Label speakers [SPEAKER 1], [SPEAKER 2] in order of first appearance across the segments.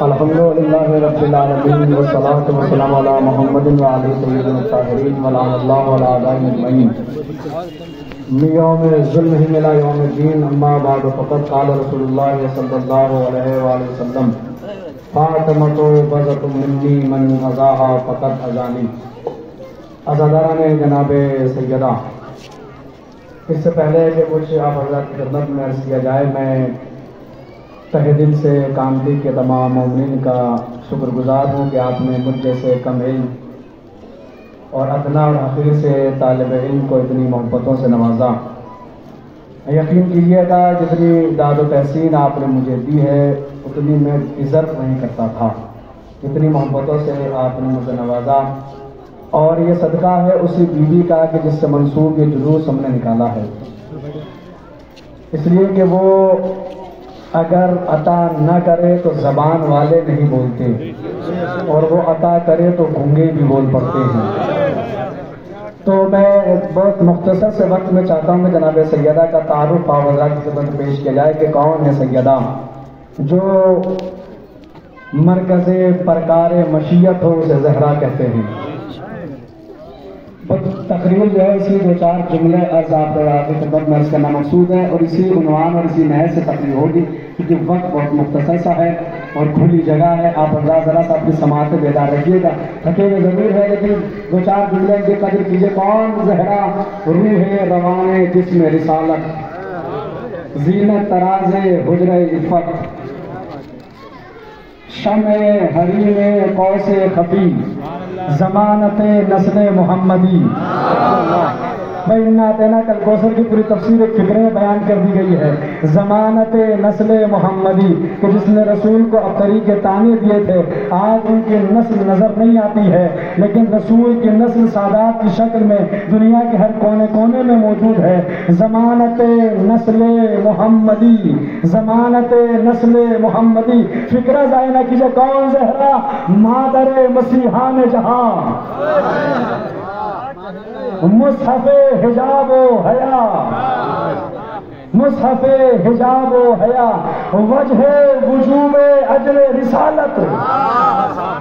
[SPEAKER 1] الحمدللہ رب العالمین والصلاة والسلام علی محمد وعلی سیدنا الطاہرین ولعن اللہ علی اعدائهم اجمعین من یوم ظلمہم الی یوم الدین اما بعد فقد قال رسول اللہ صلی اللہ علیہ وآلہ وسلم فاطمۃ بضعۃ منی من اذاها فقد اذانی۔ عزاداران جناب سیدہ، اس سے پہلے کہ کچھ آپ حضرات کی خدمت میں عرض کیا جائے، میں تہہ دل سے کامدی کے تمام مومنین کا شکر گزار ہوں کہ آپ نے مجھ جیسے کم علم اور ادنا اور حقیر سے طالب علم کو اتنی محبتوں سے نوازا۔ یقین کیجیے گا جتنی داد و تحسین آپ نے مجھے دی ہے اتنی میں عزت نہیں کرتا تھا، اتنی محبتوں سے آپ نے مجھے نوازا، اور یہ صدقہ ہے اسی بیوی کا کہ جس سے منسوب یہ جلوس ہم نے نکالا ہے، اس لیے کہ وہ اگر عطا نہ کرے تو زبان والے نہیں بولتے، اور وہ عطا کرے تو گونگے بھی بول پڑتے ہیں۔ تو میں بہت مختصر سے وقت میں چاہتا ہوں کہ جناب سیدہ کا تعارف آپ حضرات کی خدمت میں پیش کیا جائے کہ کون ہے سیدہ، جو مرکز پرکار مشیت ہو اسے زہرا کہتے ہیں۔ تقریر جو ہے اسی دو چار جملے عرض آپ کی خدمت میں عرض کرنا مقصود ہے، اور اسی عنوان اور اسی نہج سے تقریر ہوگی کیونکہ وقت بہت مختصر سا ہے اور کھلی جگہ ہے۔ آپ حضرات ذرا سا اپنی سماعت سے بیدار رکھیے گا، تھکے ہوئے ضرور ہے لیکن دو چار جملے کی قدر کیجیے۔ کون زہرا روح روان جسم رسالت، زینت تراز حجر عفت، شمع حریم قوس خفی، ضمانت نسل محمدی۔ بھائی اِنَّا کل کوثر کی پوری تفسیر ایک فکرے میں بیان کر دی گئی ہے۔ ضمانت نسل محمدی کہ جس نے رسول کو اب طریقے تانے دیے تھے، آج ان کی نسل نظر نہیں آتی ہے، لیکن رسول کی نسل سادات کی شکل میں دنیا کے ہر کونے کونے میں موجود ہے۔ ضمانت نسل محمدی، ضمانت نسل محمدی۔ فکرہ ضائع نہ کیجیے، کون زہرا؟ مادر مسیحان جہاں، مصحف حجاب و حیا، مصحف حجاب و حیا، وجہ وجوب اجر رسالت،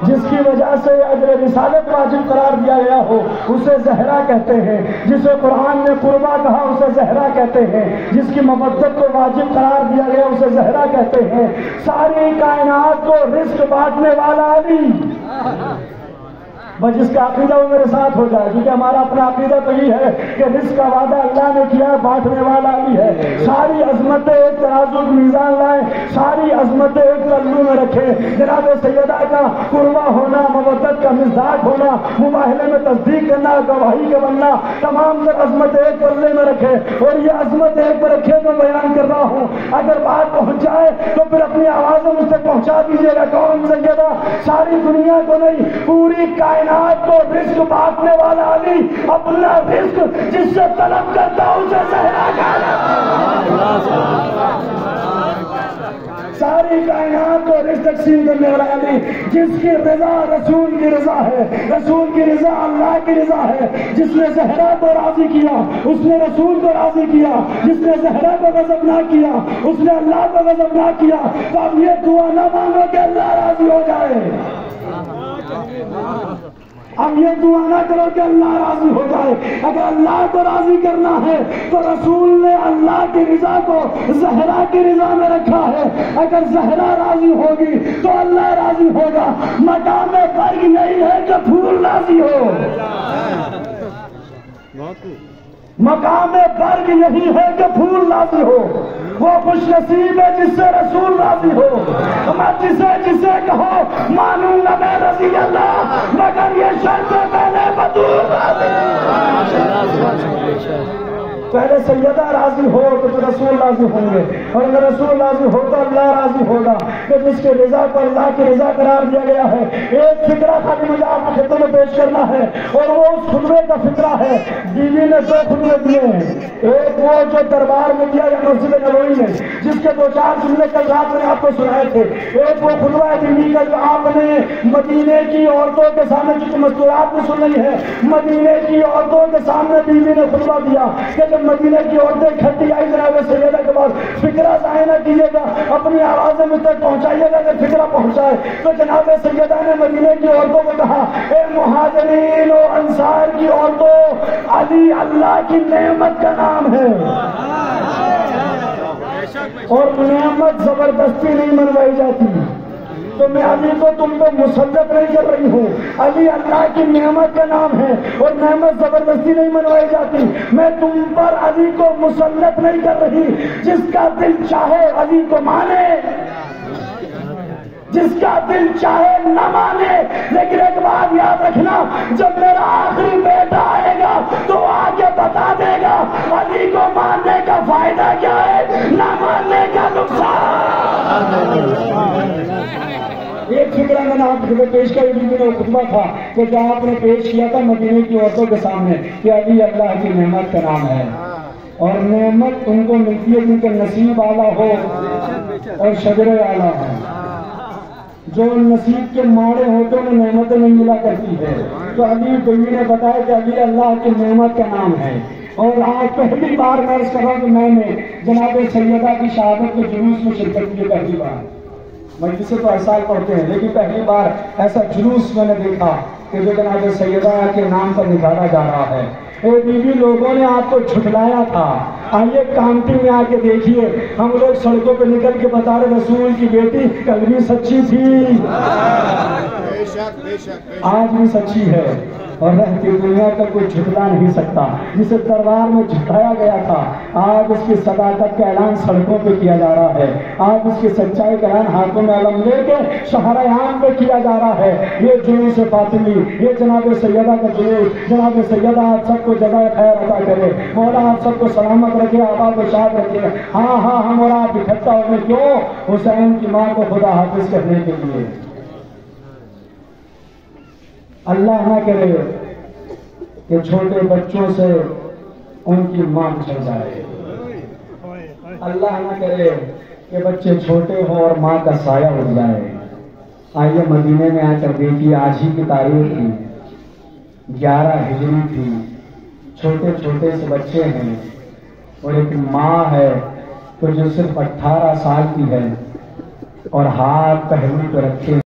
[SPEAKER 1] جس کی وجہ سے اجر رسالت واجب قرار دیا گیا ہو اسے زہرا کہتے ہیں، جسے قرآن نے قربا کہا اسے زہرا کہتے ہیں، جس کی مودت کو واجب قرار دیا گیا اسے زہرا کہتے ہیں۔ ساری کائنات کو رزق بانٹنے والا علی، بس جس کا عقیدہ وہ میرے ساتھ ہو جائے، کیونکہ ہمارا اپنا عقیدہ تو یہ ہے کہ رزق کا وعدہ اللہ نے کیا ہے، بانٹنے والا علی ہے۔ ساری عظمتیں ایک ترازو کی میزان لائیں، ساری عظمتیں ایک پلو میں رکھیں۔ جناب سیدہ کا قربا ہونا، مودت کا مزاج ہونا، مباہلے میں تصدیق کرنا، گواہی کا بننا، تمام تر عظمتیں ایک پلے میں رکھے، اور یہ عظمت ایک پر رکھے تو بیان کر رہا ہوں۔ اگر بات پہنچ جائے تو پھر اپنی آوازوں مجھ تک پہنچا دیجیے گا۔ کون سیدہ؟ ساری دنیا کو نہیں، پوری کائنات کو رزق بانٹنے والا علی، اپنا رزق جس سے طلب کرتا اسے زہرا کہنا۔ ساری کائنات کو رزق تقسیم کرنے والا علی، جس کی رضا رسول کی رضا ہے، رسول کی رضا اللہ کی رضا ہے۔ جس نے زہرا کو راضی کیا اس نے رسول کو راضی کیا، جس نے زہرا کو غضب نہ کیا اس نے اللہ کو غضب نہ کیا۔ تو اب یہ دعا نہ مانگو کہ اللہ راضی ہو جائے، اب یہ دعا نہ کرو کہ اللہ راضی ہو جائے۔ اگر اللہ کو راضی کرنا ہے تو رسول نے اللہ کی رضا کو زہرا کی رضا میں رکھا ہے۔ اگر زہرا راضی ہوگی تو اللہ راضی ہوگا۔ مقام برگ نہیں ہے کہ پھول راضی ہو، مقام برگ نہیں ہے کہ پھول راضی ہو، وہ خوش نصیب ہے جس سے رسول راضی ہو۔ میں جسے کہو مانوں گا میں رضی اللہ، مگر یہ شرط پہلے بدور راضی، پہلے سیدہ راضی ہو تو پھر رسول راضی ہوں گے، اور اگر رسول راضی ہو تو اللہ راضی ہوگا، کہ جس کے رضا کو اللہ کی رضا قرار دیا گیا ہے۔ ایک فکرہ خالی مجھے آپ کی خدمت میں پیش کرنا ہے، اور وہ اس خطبے کا فکرہ ہے۔ بیوی نے دو خطبے دیے ہیں، ایک وہ جو دربار میں دیا یا مسجد نبوی میں، جس کے دو چار جملے کل رات میں آپ کو سنائے تھے۔ ایک وہ خطبہ بیوی کا جو آپ نے مدینے کی عورتوں کے سامنے، چونکہ مستورات میں سن رہی ہے، مدینے کی عورتوں کے سامنے بیوی نے خطبہ دیا کہ جب مدینہ کی عورتیں اکٹھی آئی جناب سیدہ کے بعد، فکرہ ضائع نہ کیجیے گا، اپنی آوازیں مجھ تک پہنچائیے گا اگر فکرہ پہنچائے تو۔ جناب سیدہ نے مدینہ کی عورتوں کو کہا، اے مہاجرین و انصار کی عورتوں، علی اللہ کی نعمت کا نام ہے، اور نعمت زبردستی نہیں منوائی جاتی، تو میں علی کو تم پہ مسلط نہیں کر رہی ہوں، علی اللہ کی نعمت کا نام ہے اور نعمت زبردستی نہیں منوائی جاتی، میں تم پر علی کو مسلط نہیں کر رہی، جس کا دل چاہے علی کو مانے، جس کا دل چاہے نہ مانے، لیکن ایک بات یاد رکھنا، جب میرا آخری بیٹا آئے گا تو آگے بتا دے گا علی کو ماننے کا فائدہ کیا ہے، نہ ماننے کا نقصان۔ ایک فکرہ میں نے آپ کو پیش کیا، یہ خطبہ تھا کہ جہاں آپ نے پیش کیا تھا مدینے کی عورتوں کے سامنے کہ علی اللہ کی نعمت کا نام ہے، اور نعمت ان کو ملتی ہے جن کے نصیب اعلیٰ ہو اور شجر اعلیٰ ہے، جو نصیب کے ماڑے ہوتے ہیں نعمتیں نہیں ملا کرتی ہے، تو علی بیوی نے بتایا کہ علی اللہ کی نعمت کا نام ہے۔ اور آج پہلی بار میں عرض کر رہا ہوں کہ میں نے جناب سیدہ کی شہادت کے جلوس میں شرکت کی، پہلی بار، مجلس سے تو ہر سال پڑھتے ہیں لیکن پہلی بار ایسا جلوس میں نے دیکھا کہ جو جناب سیدہ کے نام پر نکالا جا رہا ہے۔ اے بیوی، لوگوں نے آپ کو جھٹلایا تھا، آئیے کانٹی میں آ کے دیکھیے، ہم لوگ سڑکوں پہ نکل کے بتا رہے رسول کی بیٹی کل بھی سچی تھی، آج بھی سچی ہے، اور رہتی دنیا کا کوئی جھٹلا نہیں سکتا۔ جسے دربار میں جھٹلایا گیا تھا، آج اس کی صداقت کا اعلان سڑکوں پہ کیا جا رہا ہے، آج اس کی سچائی کا اعلان ہاتھوں میں علم لے کے شہر عام پہ کیا جا رہا ہے۔ یہ جلوس فاطمی، یہ جناب سیدہ کا جلوس، جناب سیدہ آپ سب کو جزائے خیر عطا کرے، مولا آپ سب کو سلامت رکھے، آباد و شاد رکھے۔ ہاں ہاں، ہم اور آپ اکٹھا ہوئے کیوں؟ حسین کی ماں کو خدا حافظ کرنے کے لیے۔ اللہ نہ کرے کہ چھوٹے بچوں سے ان کی ماں چھڑ جائے، اللہ نہ کرے کہ بچے چھوٹے ہوں اور ماں کا سایہ اڑ جائے۔ آئیے مدینے میں آ کر دیکھیے، آج ہی کی تاریخ تھی، 11 ہجری تھی، چھوٹے چھوٹے سے بچے ہیں، اور ایک ماں ہے تو جو صرف 18 سال کی ہے اور ہاتھ پہلو پہ رکھے